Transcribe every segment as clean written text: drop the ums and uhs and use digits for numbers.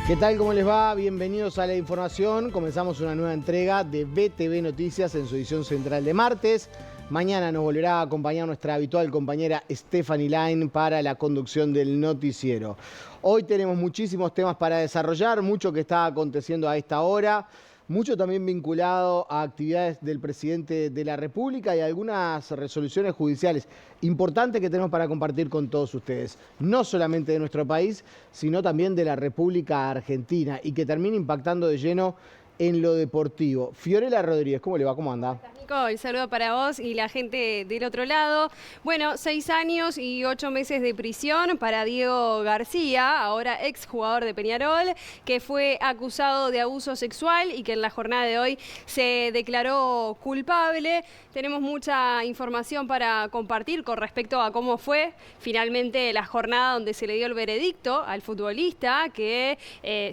¿Qué tal? ¿Cómo les va? Bienvenidos a la información. Comenzamos una nueva entrega de BTV Noticias en su edición central de martes. Mañana nos volverá a acompañar nuestra habitual compañera Stephanie Line para la conducción del noticiero. Hoy tenemos muchísimos temas para desarrollar, mucho que está aconteciendo a esta hora, mucho también vinculado a actividades del presidente de la República y algunas resoluciones judiciales importantes que tenemos para compartir con todos ustedes. No solamente de nuestro país, sino también de la República Argentina y que termina impactando de lleno en lo deportivo. Fiorella Rodríguez, ¿cómo le va? ¿Cómo anda? Nico, el saludo para vos y la gente del otro lado. Bueno, 6 años y 8 meses de prisión para Diego García, ahora exjugador de Peñarol, que fue acusado de abuso sexual y que en la jornada de hoy se declaró culpable. Tenemos mucha información para compartir con respecto a cómo fue finalmente la jornada donde se le dio el veredicto al futbolista, que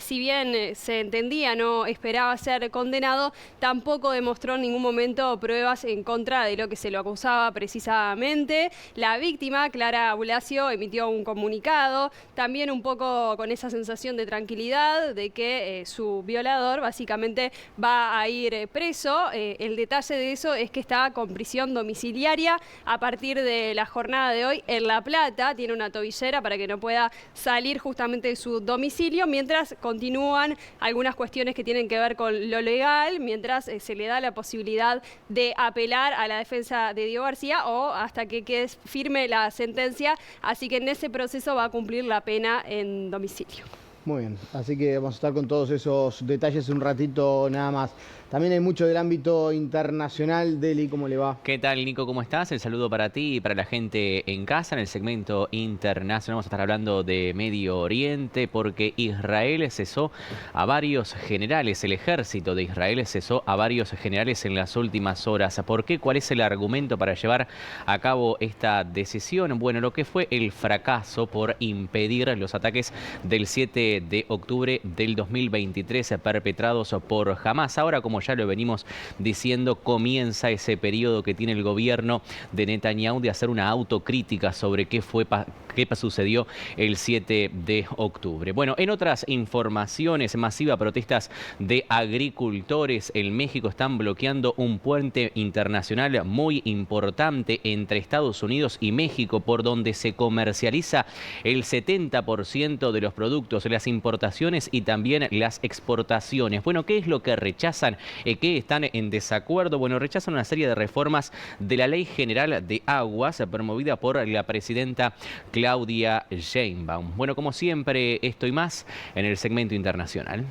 si bien se entendía, no esperaba ser condenado, tampoco demostró en ningún momento pruebas en contra de lo que se lo acusaba precisamente. La víctima, Clara Bulacio, emitió un comunicado, también un poco con esa sensación de tranquilidad de que su violador básicamente va a ir preso. El detalle de eso es que está con prisión domiciliaria a partir de la jornada de hoy en La Plata. Tiene una tobillera para que no pueda salir justamente de su domicilio, mientras continúan algunas cuestiones que tienen que ver con lo legal, mientras se le da la posibilidad de apelar a la defensa de Diego García o hasta que quede firme la sentencia, así que en ese proceso va a cumplir la pena en domicilio. Muy bien, así que vamos a estar con todos esos detalles un ratito nada más. También hay mucho del ámbito internacional. Deli, ¿cómo le va? ¿Qué tal, Nico? ¿Cómo estás? El saludo para ti y para la gente en casa. En el segmento internacional vamos a estar hablando de Medio Oriente porque Israel cesó a varios generales. El ejército de Israel cesó a varios generales en las últimas horas. ¿Por qué? ¿Cuál es el argumento para llevar a cabo esta decisión? Bueno, lo que fue el fracaso por impedir los ataques del 7 de octubre del 2023 perpetrados por Hamás. Ahora, como ya lo venimos diciendo, comienza ese periodo que tiene el gobierno de Netanyahu de hacer una autocrítica sobre qué sucedió el 7 de octubre. Bueno, en otras informaciones, masivas protestas de agricultores en México están bloqueando un puente internacional muy importante entre Estados Unidos y México, por donde se comercializa el 70% de los productos, las importaciones y también las exportaciones. Bueno, ¿qué es lo que rechazan? ¿Qué están en desacuerdo? Bueno, rechazan una serie de reformas de la Ley General de Aguas promovida por la presidenta Claudia Sheinbaum. Bueno, como siempre, esto y más en el segmento internacional.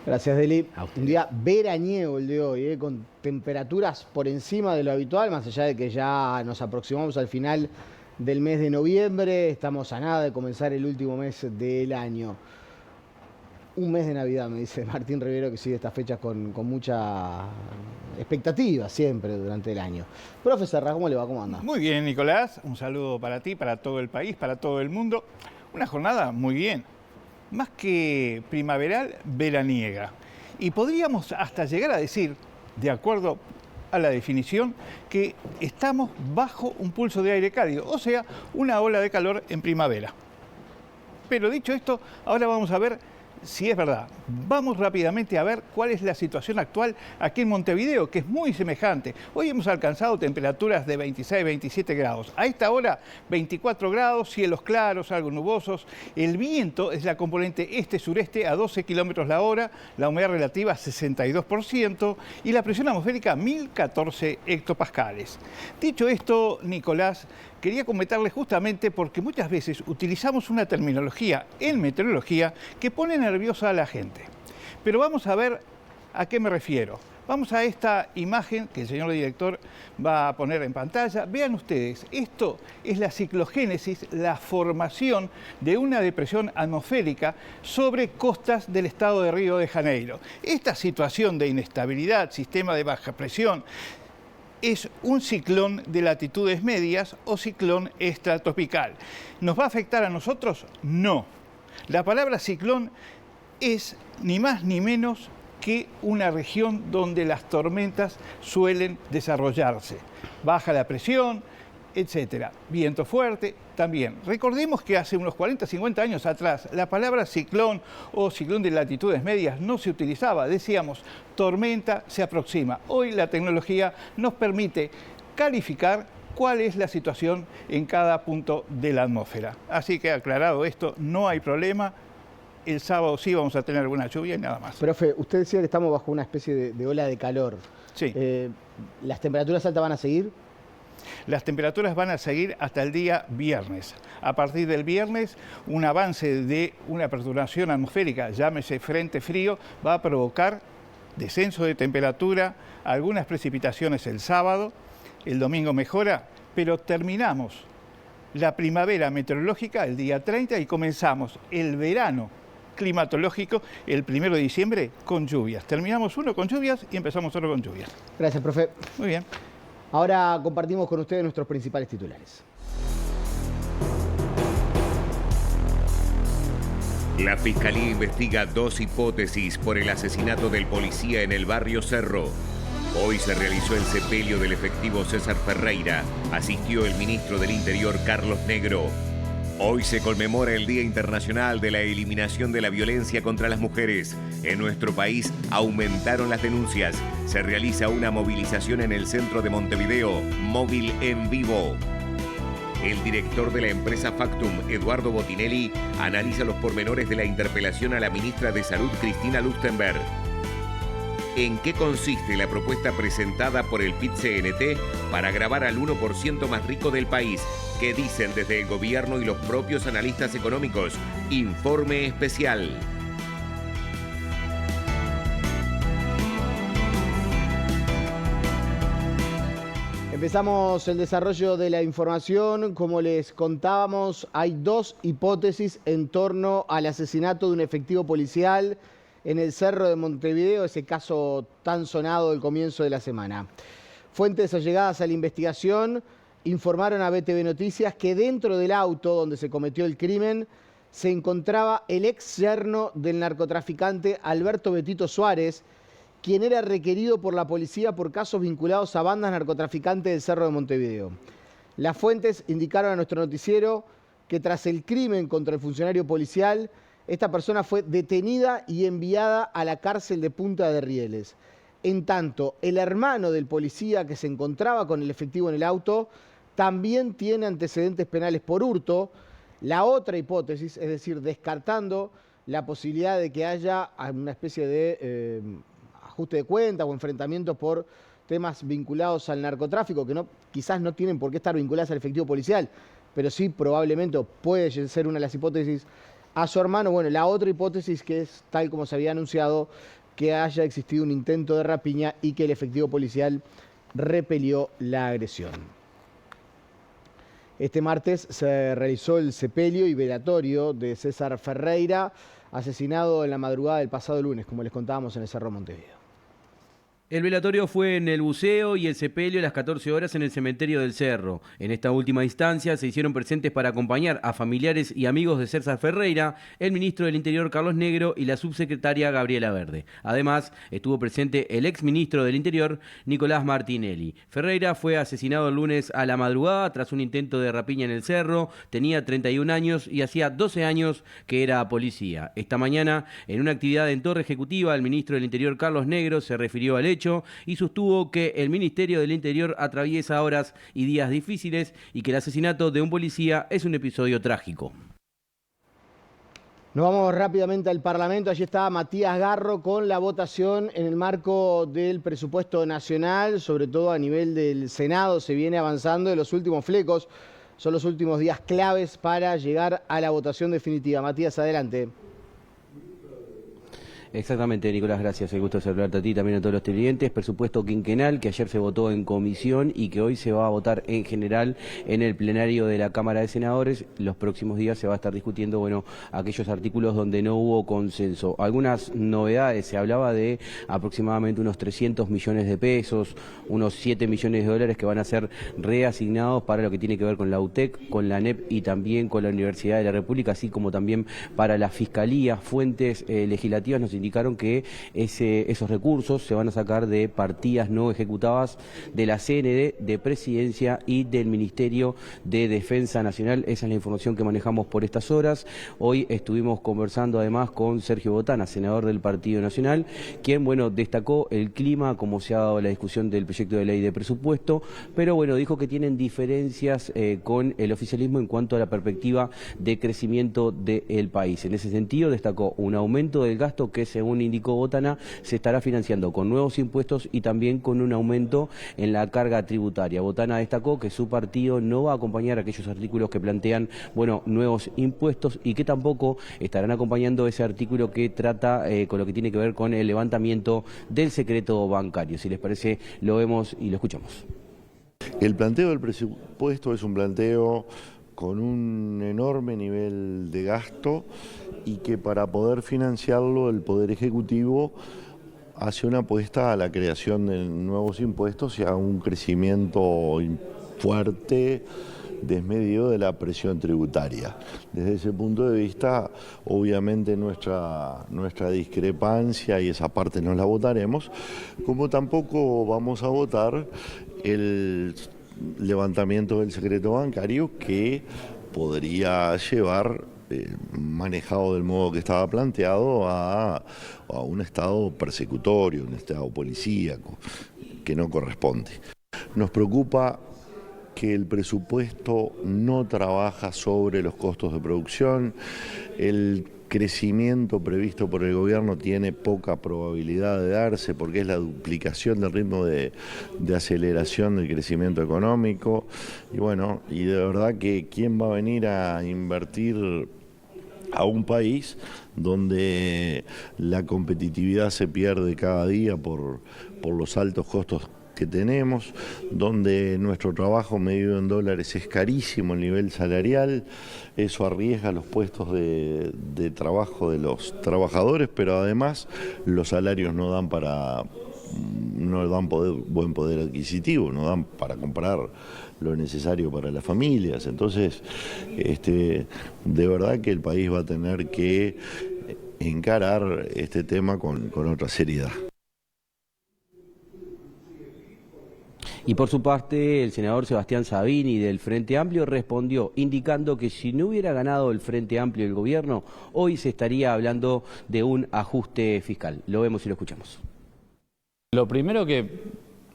Gracias, Deli. Un día veraniego el de hoy, con temperaturas por encima de lo habitual, más allá de que ya nos aproximamos al final del mes de noviembre. Estamos a nada de comenzar el último mes del año. Un mes de Navidad, me dice Martín Rivero, que sigue estas fechas con mucha expectativa siempre durante el año. Profe Serra, ¿cómo le va? ¿Cómo anda? Muy bien, Nicolás. Un saludo para ti, para todo el país, para todo el mundo. Una jornada muy bien. Más que primaveral, veraniega. Y podríamos hasta llegar a decir, de acuerdo a la definición, que estamos bajo un pulso de aire cálido, o sea, una ola de calor en primavera. Pero dicho esto, ahora vamos a ver si es verdad. Vamos rápidamente a ver cuál es la situación actual aquí en Montevideo, que es muy semejante. Hoy hemos alcanzado temperaturas de 26, 27 grados. A esta hora, 24 grados, cielos claros, algo nubosos. El viento es la componente este-sureste a 12 kilómetros la hora, la humedad relativa 62% y la presión atmosférica 1014 hectopascales. Dicho esto, Nicolás, quería comentarles justamente porque muchas veces utilizamos una terminología en meteorología que pone nerviosa a la gente. Pero vamos a ver a qué me refiero. Vamos a esta imagen que el señor director va a poner en pantalla. Vean ustedes, esto es la ciclogénesis, la formación de una depresión atmosférica sobre costas del estado de Río de Janeiro. Esta situación de inestabilidad, sistema de baja presión, es un ciclón de latitudes medias o ciclón extratropical. ¿Nos va a afectar a nosotros? No. La palabra ciclón es ni más ni menos que una región donde las tormentas suelen desarrollarse. Baja la presión, etcétera. Viento fuerte también. Recordemos que hace unos 40, 50 años atrás la palabra ciclón o ciclón de latitudes medias no se utilizaba. Decíamos, tormenta se aproxima. Hoy la tecnología nos permite calificar cuál es la situación en cada punto de la atmósfera. Así que aclarado esto, no hay problema. El sábado sí vamos a tener alguna lluvia y nada más. Profe, usted decía que estamos bajo una especie de ola de calor. Sí. ¿Las temperaturas altas van a seguir? Las temperaturas van a seguir hasta el día viernes. A partir del viernes, un avance de una perturbación atmosférica, llámese frente frío, va a provocar descenso de temperatura, algunas precipitaciones el sábado, el domingo mejora, pero terminamos la primavera meteorológica el día 30 y comenzamos el verano climatológico el 1 de diciembre con lluvias. Terminamos uno con lluvias y empezamos otro con lluvias. Gracias, profe. Muy bien. Ahora compartimos con ustedes nuestros principales titulares. La Fiscalía investiga 2 hipótesis por el asesinato del policía en el barrio Cerro. Hoy se realizó el sepelio del efectivo César Ferreira. Asistió el ministro del Interior, Carlos Negro. Hoy se conmemora el Día Internacional de la Eliminación de la Violencia contra las Mujeres. En nuestro país aumentaron las denuncias. Se realiza una movilización en el centro de Montevideo, Móvil en Vivo. El director de la empresa Factum, Eduardo Botinelli, analiza los pormenores de la interpelación a la ministra de Salud, Cristina Lustenberg. ¿En qué consiste la propuesta presentada por el PIT-CNT para gravar al 1% más rico del país? ¿Qué dicen desde el gobierno y los propios analistas económicos? Informe especial. Empezamos el desarrollo de la información. Como les contábamos, hay 2 hipótesis en torno al asesinato de un efectivo policial en el Cerro de Montevideo, ese caso tan sonado del comienzo de la semana. Fuentes allegadas a la investigación informaron a BTV Noticias que dentro del auto donde se cometió el crimen se encontraba el ex yerno del narcotraficante Alberto Betito Suárez, quien era requerido por la policía por casos vinculados a bandas narcotraficantes del Cerro de Montevideo. Las fuentes indicaron a nuestro noticiero que tras el crimen contra el funcionario policial, esta persona fue detenida y enviada a la cárcel de Punta de Rieles. En tanto, el hermano del policía que se encontraba con el efectivo en el auto también tiene antecedentes penales por hurto. La otra hipótesis, es decir, descartando la posibilidad de que haya una especie de ajuste de cuentas o enfrentamientos por temas vinculados al narcotráfico, que quizás no tienen por qué estar vinculados al efectivo policial, pero sí probablemente puede ser una de las hipótesis a su hermano. Bueno, la otra hipótesis que es tal como se había anunciado, que haya existido un intento de rapiña y que el efectivo policial repelió la agresión. Este martes se realizó el sepelio y velatorio de César Ferreira, asesinado en la madrugada del pasado lunes, como les contábamos en el Cerro Montevideo. El velatorio fue en el buceo y el sepelio a las 14 horas en el cementerio del Cerro. En esta última instancia se hicieron presentes para acompañar a familiares y amigos de César Ferreira, el ministro del Interior Carlos Negro y la subsecretaria Gabriela Verde. Además, estuvo presente el exministro del Interior Nicolás Martinelli. Ferreira fue asesinado el lunes a la madrugada tras un intento de rapiña en el Cerro. Tenía 31 años y hacía 12 años que era policía. Esta mañana, en una actividad en Torre Ejecutiva, el ministro del Interior Carlos Negro se refirió al hecho y sostuvo que el Ministerio del Interior atraviesa horas y días difíciles y que el asesinato de un policía es un episodio trágico. Nos vamos rápidamente al Parlamento. Allí está Matías Garro con la votación en el marco del presupuesto nacional, sobre todo a nivel del Senado. Se viene avanzando en los últimos flecos. Son los últimos días claves para llegar a la votación definitiva. Matías, adelante. Exactamente, Nicolás, gracias. El gusto de saludarte a ti, también a todos los televidentes. Presupuesto quinquenal que ayer se votó en comisión y que hoy se va a votar en general en el plenario de la Cámara de Senadores. Los próximos días se va a estar discutiendo, bueno, aquellos artículos donde no hubo consenso. Algunas novedades, se hablaba de aproximadamente unos 300 millones de pesos, unos 7 millones de dólares que van a ser reasignados para lo que tiene que ver con la UTEC, con la ANEP y también con la Universidad de la República, así como también para la Fiscalía. Fuentes legislativas nos indicaron que esos recursos se van a sacar de partidas no ejecutadas de la CND, de Presidencia y del Ministerio de Defensa Nacional. Esa es la información que manejamos por estas horas. Hoy estuvimos conversando además con Sergio Botana, senador del Partido Nacional, quien, bueno, destacó el clima, como se ha dado la discusión del proyecto de ley de presupuesto, pero bueno, dijo que tienen diferencias con el oficialismo en cuanto a la perspectiva de crecimiento del país. En ese sentido, destacó un aumento del gasto que, según indicó Botana, se estará financiando con nuevos impuestos y también con un aumento en la carga tributaria. Botana destacó que su partido no va a acompañar aquellos artículos que plantean, bueno, nuevos impuestos, y que tampoco estarán acompañando ese artículo que trata con lo que tiene que ver con el levantamiento del secreto bancario. Si les parece, lo vemos y lo escuchamos. El planteo del presupuesto es un planteo con un enorme nivel de gasto y que para poder financiarlo el Poder Ejecutivo hace una apuesta a la creación de nuevos impuestos y a un crecimiento fuerte, desmedido de la presión tributaria. Desde ese punto de vista, obviamente nuestra discrepancia, y esa parte no la votaremos, como tampoco vamos a votar el levantamiento del secreto bancario, que podría llevar, manejado del modo que estaba planteado, a un estado persecutorio, un estado policíaco, que no corresponde. Nos preocupa que el presupuesto no trabaja sobre los costos de producción. El crecimiento previsto por el gobierno tiene poca probabilidad de darse porque es la duplicación del ritmo de aceleración del crecimiento económico. Y bueno, y de verdad que ¿quién va a venir a invertir a un país donde la competitividad se pierde cada día por los altos costos que tenemos, donde nuestro trabajo medido en dólares es carísimo, el nivel salarial? Eso arriesga los puestos de trabajo de los trabajadores, pero además los salarios no dan buen poder adquisitivo, no dan para comprar lo necesario para las familias. Entonces, de verdad que el país va a tener que encarar este tema con otra seriedad. Y por su parte, el senador Sebastián Sabini del Frente Amplio respondió indicando que si no hubiera ganado el Frente Amplio el gobierno, hoy se estaría hablando de un ajuste fiscal. Lo vemos y lo escuchamos. Lo primero que,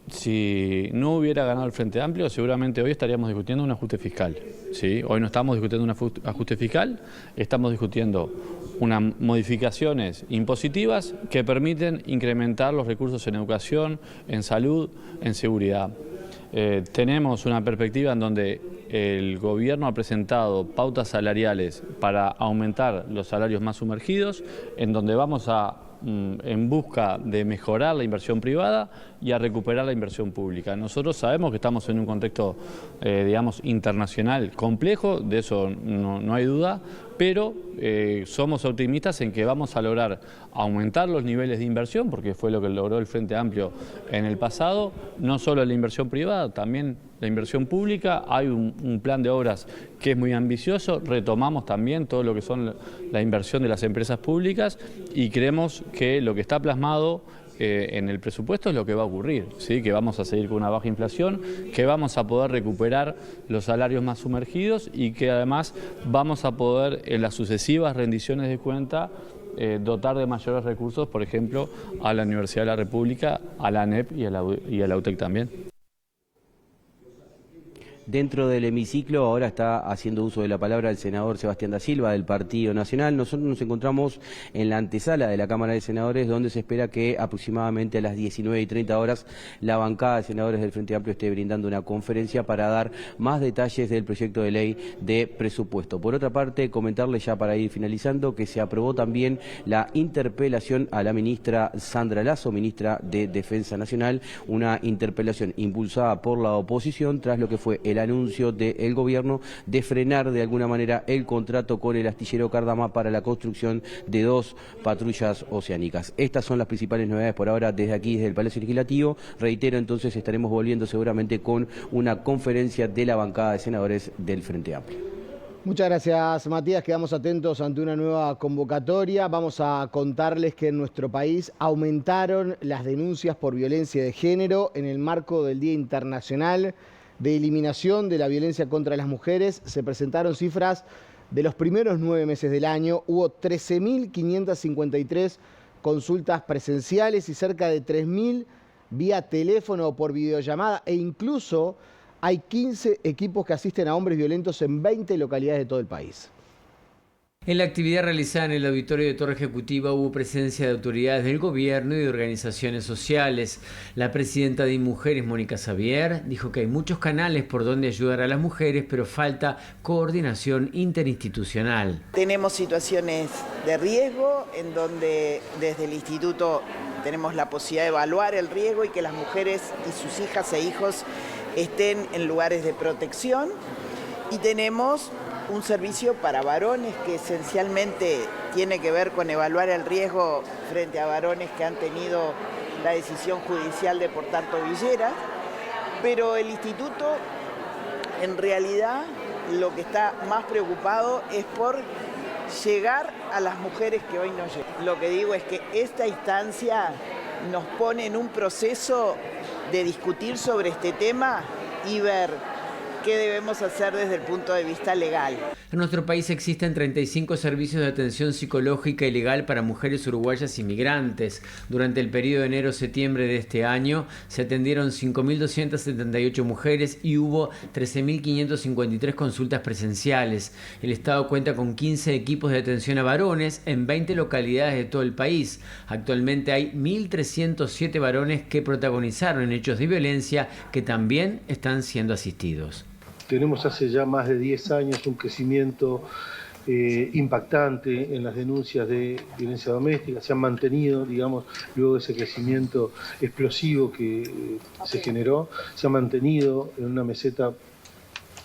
si no hubiera ganado el Frente Amplio, seguramente hoy estaríamos discutiendo un ajuste fiscal. ¿Sí? Hoy no estamos discutiendo un ajuste fiscal, estamos discutiendo unas modificaciones impositivas que permiten incrementar los recursos en educación, en salud, en seguridad. Tenemos una perspectiva en donde el gobierno ha presentado pautas salariales para aumentar los salarios más sumergidos, en donde vamos en busca de mejorar la inversión privada y a recuperar la inversión pública. Nosotros sabemos que estamos en un contexto, digamos, internacional complejo, de eso no hay duda, pero somos optimistas en que vamos a lograr aumentar los niveles de inversión, porque fue lo que logró el Frente Amplio en el pasado, no solo la inversión privada, también la inversión pública. Hay un plan de obras que es muy ambicioso, retomamos también todo lo que son la inversión de las empresas públicas y creemos que lo que está plasmado en el presupuesto es lo que va a ocurrir, ¿sí? Que vamos a seguir con una baja inflación, que vamos a poder recuperar los salarios más sumergidos y que además vamos a poder en las sucesivas rendiciones de cuenta dotar de mayores recursos, por ejemplo, a la Universidad de la República, a la ANEP y a la UTEC también. Dentro del hemiciclo ahora está haciendo uso de la palabra el senador Sebastián da Silva del Partido Nacional. Nosotros nos encontramos en la antesala de la Cámara de Senadores, donde se espera que aproximadamente a las 19:30 la bancada de senadores del Frente Amplio esté brindando una conferencia para dar más detalles del proyecto de ley de presupuesto. Por otra parte, comentarles ya para ir finalizando que se aprobó también la interpelación a la ministra Sandra Lasso, ministra de Defensa Nacional, una interpelación impulsada por la oposición tras lo que fue el anuncio del gobierno de frenar de alguna manera el contrato con el astillero Cardama para la construcción de 2 patrullas oceánicas. Estas son las principales novedades por ahora desde aquí, desde el Palacio Legislativo. Reitero, entonces estaremos volviendo seguramente con una conferencia de la bancada de senadores del Frente Amplio. Muchas gracias, Matías. Quedamos atentos ante una nueva convocatoria. Vamos a contarles que en nuestro país aumentaron las denuncias por violencia de género en el marco del Día Internacional de Eliminación de la Violencia contra las Mujeres. Se presentaron cifras de los primeros 9 meses del año. Hubo 13.553 consultas presenciales y cerca de 3.000 vía teléfono o por videollamada, e incluso hay 15 equipos que asisten a hombres violentos en 20 localidades de todo el país. En la actividad realizada en el auditorio de Torre Ejecutiva hubo presencia de autoridades del gobierno y de organizaciones sociales. La presidenta de InMujeres, Mónica Xavier, dijo que hay muchos canales por donde ayudar a las mujeres, pero falta coordinación interinstitucional. Tenemos situaciones de riesgo en donde desde el instituto tenemos la posibilidad de evaluar el riesgo y que las mujeres y sus hijas e hijos estén en lugares de protección, y tenemos un servicio para varones que esencialmente tiene que ver con evaluar el riesgo frente a varones que han tenido la decisión judicial de portar tobilleras, pero el instituto en realidad lo que está más preocupado es por llegar a las mujeres que hoy no llegan. Lo que digo es que esta instancia nos pone en un proceso de discutir sobre este tema y ver qué debemos hacer desde el punto de vista legal. En nuestro país existen 35 servicios de atención psicológica y legal para mujeres uruguayas inmigrantes. Durante el periodo de enero-septiembre de este año se atendieron 5.278 mujeres y hubo 13.553 consultas presenciales. El Estado cuenta con 15 equipos de atención a varones en 20 localidades de todo el país. Actualmente hay 1.307 varones que protagonizaron hechos de violencia que también están siendo asistidos. Tenemos hace ya más de 10 años un crecimiento impactante en las denuncias de violencia doméstica. Se han mantenido, digamos, luego de ese crecimiento explosivo que se generó, se ha mantenido en una meseta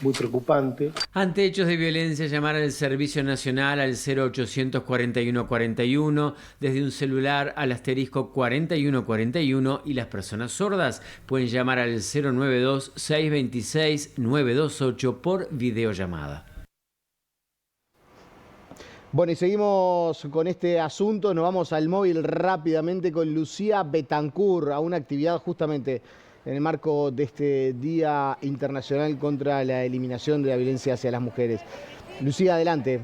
muy preocupante. Ante hechos de violencia, llamar al Servicio Nacional al 0800 41 41, desde un celular al asterisco 41 41, y las personas sordas pueden llamar al 092 626 928 por videollamada. Bueno, y seguimos con este asunto. Nos vamos al móvil rápidamente con Lucía Betancourt, a una actividad justamente en el marco de este Día Internacional contra la Eliminación de la Violencia hacia las Mujeres. Lucía, adelante.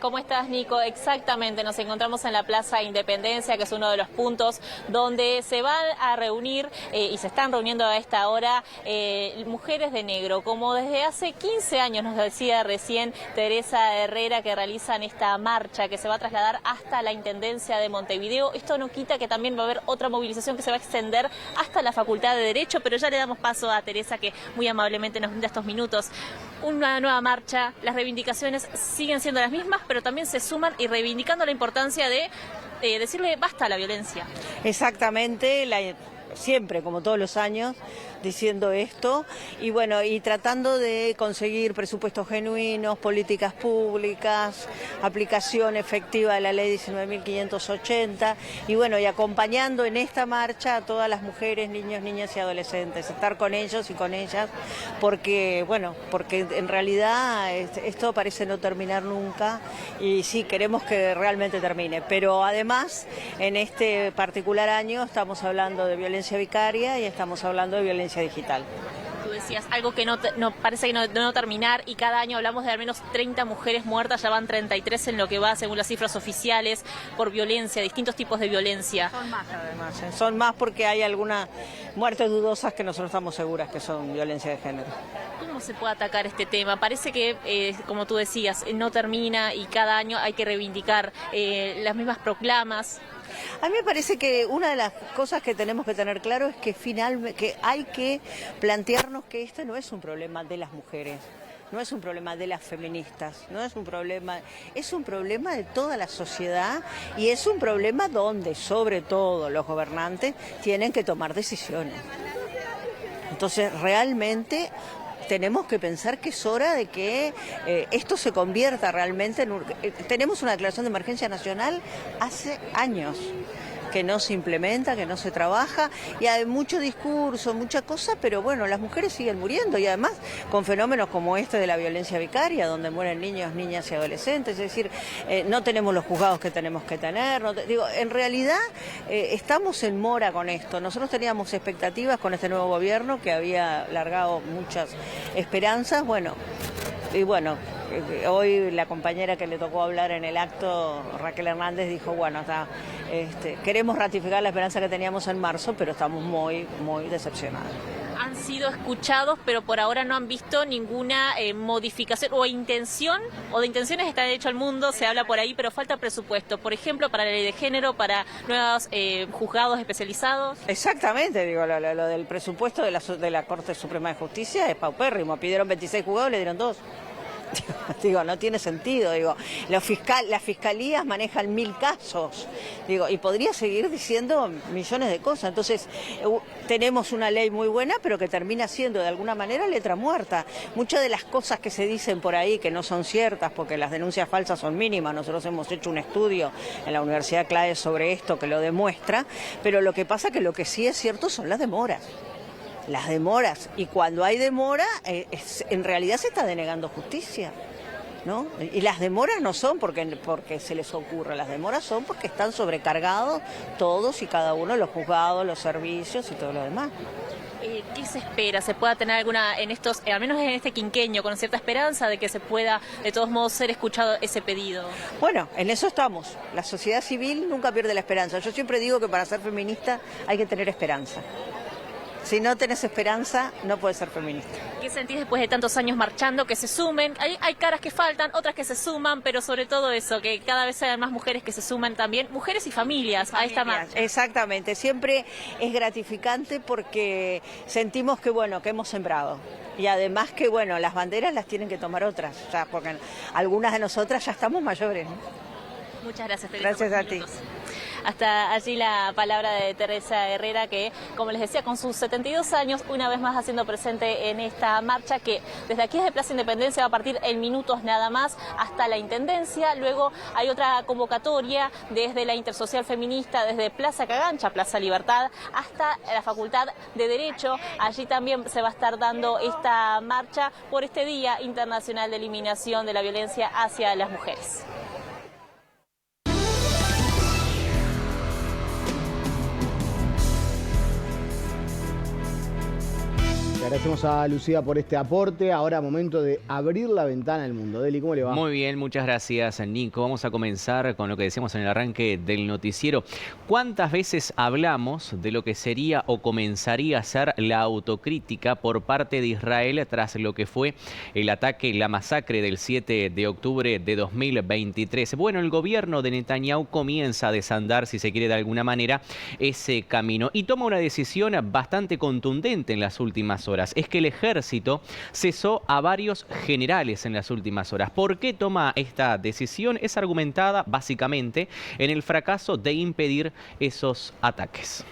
¿Cómo estás, Nico? Exactamente, nos encontramos en la Plaza Independencia, que es uno de los puntos donde se van a reunir y se están reuniendo a esta hora mujeres de negro, como desde hace 15 años, nos decía recién Teresa Herrera, que realizan esta marcha que se va a trasladar hasta la Intendencia de Montevideo. Esto no quita que también va a haber otra movilización que se va a extender hasta la Facultad de Derecho, pero ya le damos paso a Teresa, que muy amablemente nos brinda estos minutos. Una nueva marcha, las reivindicaciones siguen siendo las mismas, pero también se suman y reivindicando la importancia de decirle basta a la violencia. Exactamente, siempre, como todos los años, diciendo esto, y bueno, y tratando de conseguir presupuestos genuinos, políticas públicas, aplicación efectiva de la ley 19.580, y bueno, y acompañando en esta marcha a todas las mujeres, niños, niñas y adolescentes, estar con ellos y con ellas, porque en realidad esto parece no terminar nunca, y sí, queremos que realmente termine, pero además, en este particular año estamos hablando de violencia vicaria y estamos hablando de violencia digital. Tú decías algo que no parece que no terminar, y cada año hablamos de al menos 30 mujeres muertas, ya van 33 en lo que va, según las cifras oficiales, por violencia, distintos tipos de violencia. Son más además, son más porque hay algunas muertes dudosas que nosotros estamos seguras que son violencia de género. ¿Cómo se puede atacar este tema? Parece que, como tú decías, no termina y cada año hay que reivindicar las mismas proclamas. A mí me parece que una de las cosas que tenemos que tener claro es que que hay que plantearnos que este no es un problema de las mujeres, no es un problema de las feministas, no es un problema de toda la sociedad, y es un problema donde sobre todo los gobernantes tienen que tomar decisiones. Entonces realmente tenemos que pensar que es hora de que esto se convierta realmente en tenemos una declaración de emergencia nacional hace años que no se implementa, que no se trabaja, y hay mucho discurso, mucha cosa, pero bueno, las mujeres siguen muriendo, y además con fenómenos como este de la violencia vicaria, donde mueren niños, niñas y adolescentes, es decir, no tenemos los juzgados que tenemos que tener, en realidad estamos en mora con esto. Nosotros teníamos expectativas con este nuevo gobierno que había largado muchas esperanzas, hoy la compañera que le tocó hablar en el acto, Raquel Hernández, dijo, queremos ratificar la esperanza que teníamos en marzo, pero estamos muy, muy decepcionados. Han sido escuchados, pero por ahora no han visto ninguna modificación o intención, o de intenciones está hecho al mundo, se habla por ahí, pero falta presupuesto. Por ejemplo, para la ley de género, para nuevos juzgados especializados. Exactamente, lo del presupuesto de la Corte Suprema de Justicia es paupérrimo. Pidieron 26 juzgados, le dieron 2. No tiene sentido, las fiscalías manejan 1000 casos, y podría seguir diciendo millones de cosas. Entonces, tenemos una ley muy buena, pero que termina siendo de alguna manera letra muerta. Muchas de las cosas que se dicen por ahí que no son ciertas, porque las denuncias falsas son mínimas, nosotros hemos hecho un estudio en la Universidad Claes sobre esto que lo demuestra, pero lo que pasa que lo que sí es cierto son las demoras. Y cuando hay demora, en realidad se está denegando justicia, ¿no? Y las demoras no son porque se les ocurra, las demoras son porque están sobrecargados todos y cada uno de los juzgados, los servicios y todo lo demás. ¿Qué se espera? ¿Se pueda tener alguna, al menos en este quinquenio, con cierta esperanza de que se pueda de todos modos ser escuchado ese pedido? Bueno, en eso estamos. La sociedad civil nunca pierde la esperanza. Yo siempre digo que para ser feminista hay que tener esperanza. Si no tenés esperanza, no puedes ser feminista. ¿Qué sentís después de tantos años marchando? Que se sumen, hay caras que faltan, otras que se suman, pero sobre todo eso, que cada vez sean más mujeres que se suman también, mujeres y familias a esta marcha. Exactamente, siempre es gratificante porque sentimos que hemos sembrado. Y además que las banderas las tienen que tomar otras, porque algunas de nosotras ya estamos mayores, ¿no? Muchas gracias, Teresa. Gracias a ti. Hasta allí la palabra de Teresa Herrera, que, como les decía, con sus 72 años, una vez más haciendo presente en esta marcha que desde aquí, desde Plaza Independencia, va a partir en minutos nada más hasta la Intendencia. Luego hay otra convocatoria desde la Intersocial Feminista, desde Plaza Cagancha, Plaza Libertad, hasta la Facultad de Derecho. Allí también se va a estar dando esta marcha por este Día Internacional de Eliminación de la Violencia hacia las Mujeres. Agradecemos a Lucía por este aporte. Ahora momento de abrir la ventana al mundo. Deli, ¿cómo le va? Muy bien, muchas gracias, Nico. Vamos a comenzar con lo que decíamos en el arranque del noticiero. ¿Cuántas veces hablamos de lo que sería o comenzaría a ser la autocrítica por parte de Israel tras lo que fue el ataque, la masacre del 7 de octubre de 2023? Bueno, el gobierno de Netanyahu comienza a desandar, si se quiere de alguna manera, ese camino y toma una decisión bastante contundente en las últimas horas. Es que el ejército cesó a varios generales en las últimas horas. ¿Por qué toma esta decisión? Es argumentada básicamente en el fracaso de impedir esos ataques.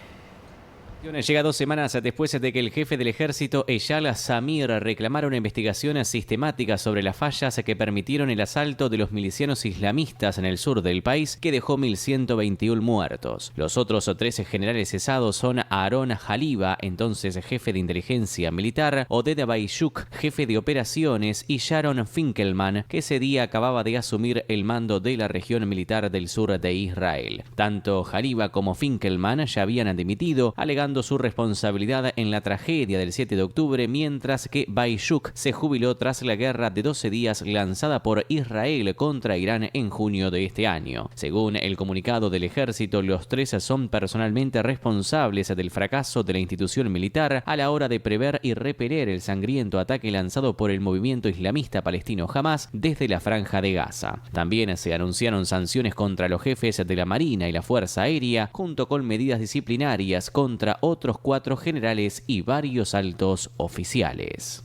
Llega 2 semanas después de que el jefe del ejército, Eyal Zamir, reclamara una investigación sistemática sobre las fallas que permitieron el asalto de los milicianos islamistas en el sur del país, que dejó 1.121 muertos. Los otros 13 generales cesados son Aaron Haliva, entonces jefe de inteligencia militar, Oded Baishuk, jefe de operaciones, y Sharon Finkelman, que ese día acababa de asumir el mando de la región militar del sur de Israel. Tanto Haliva como Finkelman ya habían dimitido, alegando su responsabilidad en la tragedia del 7 de octubre, mientras que Baishuk se jubiló tras la guerra de 12 días lanzada por Israel contra Irán en junio de este año. Según el comunicado del ejército, los 3 son personalmente responsables del fracaso de la institución militar a la hora de prever y repeler el sangriento ataque lanzado por el movimiento islamista palestino Hamas desde la Franja de Gaza. También se anunciaron sanciones contra los jefes de la Marina y la Fuerza Aérea, junto con medidas disciplinarias contra otros 4 generales y varios altos oficiales.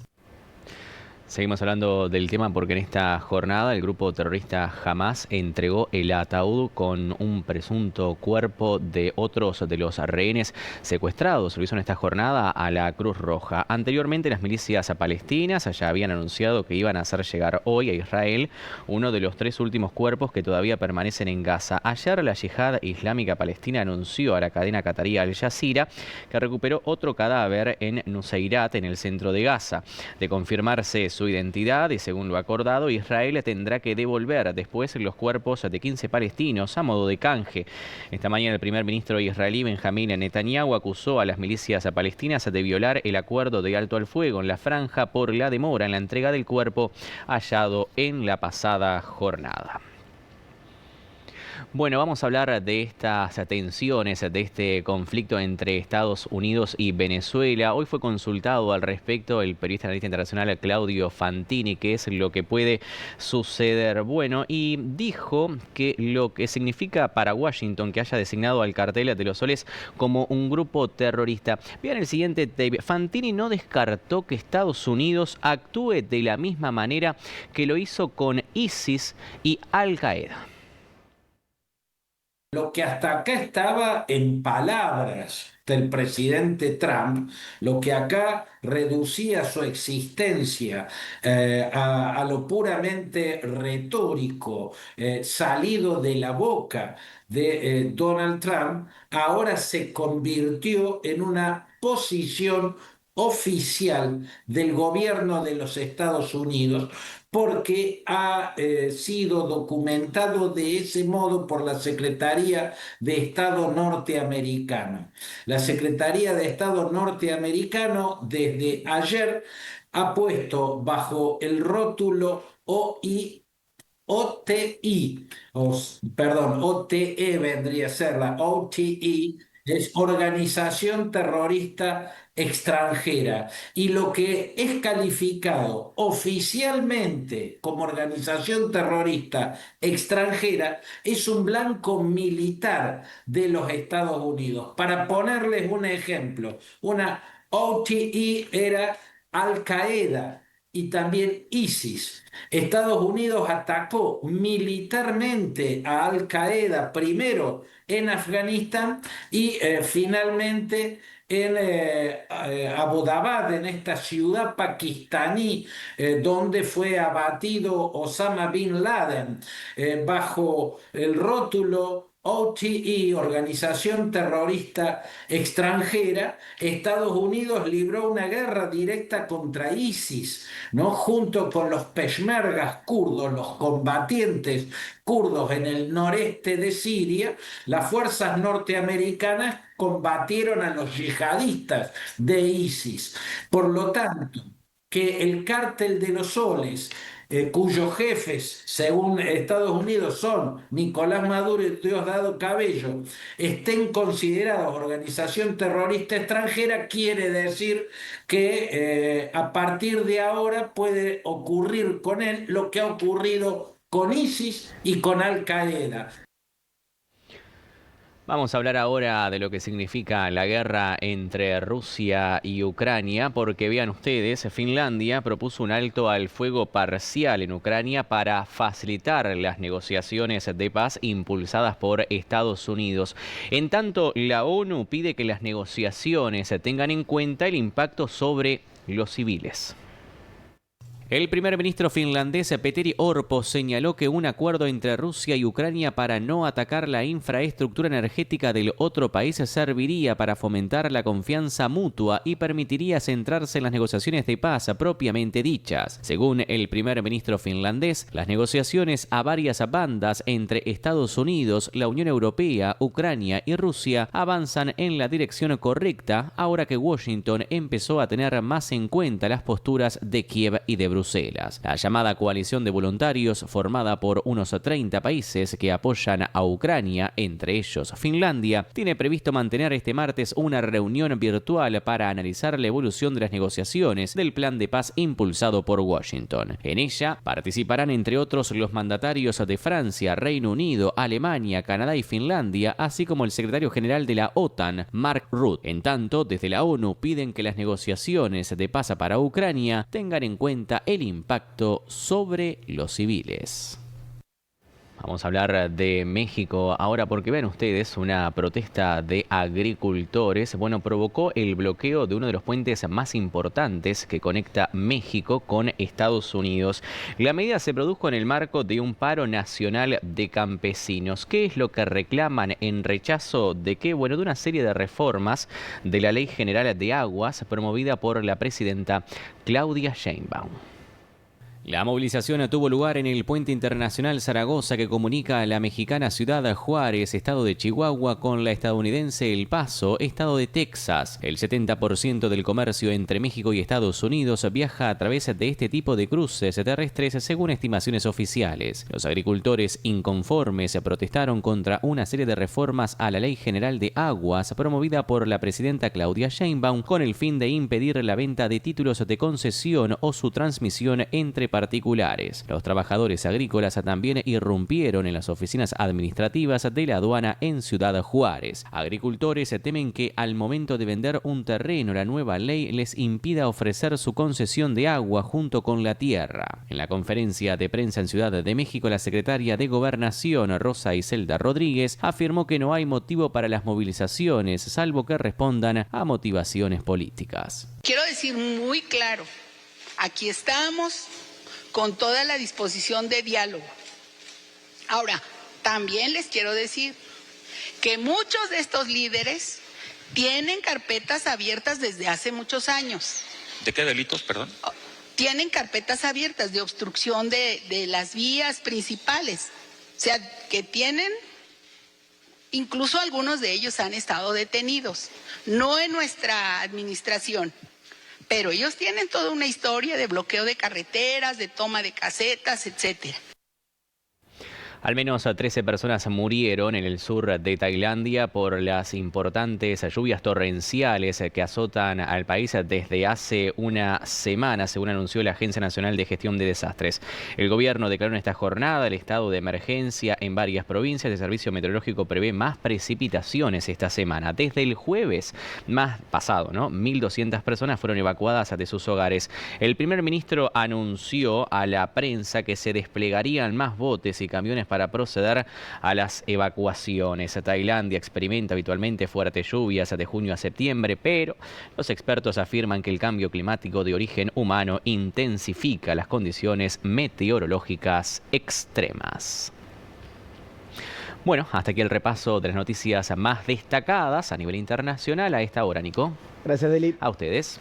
Seguimos hablando del tema porque en esta jornada el grupo terrorista Hamás entregó el ataúd con un presunto cuerpo de otros de los rehenes secuestrados. Lo hizo en esta jornada a la Cruz Roja. Anteriormente las milicias palestinas ya habían anunciado que iban a hacer llegar hoy a Israel uno de los 3 últimos cuerpos que todavía permanecen en Gaza. Ayer la Yihad Islámica Palestina anunció a la cadena catarí Al Jazeera que recuperó otro cadáver en Nuseirat, en el centro de Gaza. De confirmarse su identidad y según lo acordado, Israel tendrá que devolver después los cuerpos de 15 palestinos a modo de canje. Esta mañana el primer ministro israelí Benjamín Netanyahu acusó a las milicias palestinas de violar el acuerdo de alto al fuego en la franja por la demora en la entrega del cuerpo hallado en la pasada jornada. Bueno, vamos a hablar de estas tensiones, de este conflicto entre Estados Unidos y Venezuela. Hoy fue consultado al respecto el periodista analista internacional Claudio Fantini, qué es lo que puede suceder. Bueno, y dijo que lo que significa para Washington que haya designado al Cartel de los Soles como un grupo terrorista. Vean el siguiente tape. Fantini no descartó que Estados Unidos actúe de la misma manera que lo hizo con ISIS y Al Qaeda. Lo que hasta acá estaba en palabras del presidente Trump, lo que acá reducía su existencia a lo puramente retórico, salido de la boca de Donald Trump, ahora se convirtió en una posición oficial del gobierno de los Estados Unidos, porque ha sido documentado de ese modo por la Secretaría de Estado norteamericana. La Secretaría de Estado norteamericano desde ayer ha puesto bajo el rótulo OTE vendría a ser la OTE, es Organización Terrorista Extranjera, y lo que es calificado oficialmente como organización terrorista extranjera es un blanco militar de los Estados Unidos. Para ponerles un ejemplo, una OTE era Al Qaeda y también ISIS. Estados Unidos atacó militarmente a Al Qaeda primero en Afganistán y finalmente en Abbottabad, en esta ciudad pakistaní donde fue abatido Osama Bin Laden, bajo el rótulo OTE, Organización Terrorista Extranjera. Estados Unidos libró una guerra directa contra ISIS, ¿no? Junto con los peshmergas kurdos, los combatientes kurdos en el noreste de Siria. Las fuerzas norteamericanas combatieron a los yihadistas de ISIS. Por lo tanto, que el Cártel de los Soles, cuyos jefes, según Estados Unidos, son Nicolás Maduro y Diosdado Cabello, estén considerados organización terrorista extranjera, quiere decir que a partir de ahora puede ocurrir con él lo que ha ocurrido con ISIS y con Al Qaeda. Vamos a hablar ahora de lo que significa la guerra entre Rusia y Ucrania, porque vean ustedes, Finlandia propuso un alto al fuego parcial en Ucrania para facilitar las negociaciones de paz impulsadas por Estados Unidos. En tanto, la ONU pide que las negociaciones tengan en cuenta el impacto sobre los civiles. El primer ministro finlandés Petteri Orpo señaló que un acuerdo entre Rusia y Ucrania para no atacar la infraestructura energética del otro país serviría para fomentar la confianza mutua y permitiría centrarse en las negociaciones de paz propiamente dichas. Según el primer ministro finlandés, las negociaciones a varias bandas entre Estados Unidos, la Unión Europea, Ucrania y Rusia avanzan en la dirección correcta ahora que Washington empezó a tener más en cuenta las posturas de Kiev y de Bruselas. La llamada coalición de voluntarios, formada por unos 30 países que apoyan a Ucrania, entre ellos Finlandia, tiene previsto mantener este martes una reunión virtual para analizar la evolución de las negociaciones del plan de paz impulsado por Washington. En ella participarán entre otros los mandatarios de Francia, Reino Unido, Alemania, Canadá y Finlandia, así como el secretario general de la OTAN, Mark Rutte. En tanto, desde la ONU piden que las negociaciones de paz para Ucrania tengan en cuenta el impacto sobre los civiles. Vamos a hablar de México ahora porque ven ustedes, una protesta de agricultores, provocó el bloqueo de uno de los puentes más importantes que conecta México con Estados Unidos. La medida se produjo en el marco de un paro nacional de campesinos. ¿Qué es lo que reclaman en rechazo de qué? De una serie de reformas de la Ley General de Aguas promovida por la presidenta Claudia Sheinbaum. La movilización tuvo lugar en el Puente Internacional Zaragoza que comunica a la mexicana ciudad Juárez, estado de Chihuahua, con la estadounidense El Paso, estado de Texas. El 70% del comercio entre México y Estados Unidos viaja a través de este tipo de cruces terrestres, según estimaciones oficiales. Los agricultores inconformes protestaron contra una serie de reformas a la Ley General de Aguas promovida por la presidenta Claudia Sheinbaum con el fin de impedir la venta de títulos de concesión o su transmisión entre particulares. Los trabajadores agrícolas también irrumpieron en las oficinas administrativas de la aduana en Ciudad Juárez. Agricultores temen que al momento de vender un terreno la nueva ley les impida ofrecer su concesión de agua junto con la tierra. En la conferencia de prensa en Ciudad de México, la secretaria de Gobernación, Rosa Iselda Rodríguez, afirmó que no hay motivo para las movilizaciones, salvo que respondan a motivaciones políticas. Quiero decir muy claro, aquí estamos con toda la disposición de diálogo. Ahora, también les quiero decir que muchos de estos líderes tienen carpetas abiertas desde hace muchos años. ¿De qué delitos, perdón? Tienen carpetas abiertas de obstrucción de las vías principales. O sea, que tienen, incluso algunos de ellos han estado detenidos, no en nuestra administración. Pero ellos tienen toda una historia de bloqueo de carreteras, de toma de casetas, etcétera. Al menos 13 personas murieron en el sur de Tailandia por las importantes lluvias torrenciales que azotan al país desde hace una semana, según anunció la Agencia Nacional de Gestión de Desastres. El gobierno declaró en esta jornada el estado de emergencia en varias provincias. El Servicio Meteorológico prevé más precipitaciones esta semana. Desde el jueves más pasado, 1.200 personas fueron evacuadas de sus hogares. El primer ministro anunció a la prensa que se desplegarían más botes y camiones para proceder a las evacuaciones. Tailandia experimenta habitualmente fuertes lluvias de junio a septiembre, pero los expertos afirman que el cambio climático de origen humano intensifica las condiciones meteorológicas extremas. Hasta aquí el repaso de las noticias más destacadas a nivel internacional a esta hora, Nico. Gracias, Deli. A ustedes.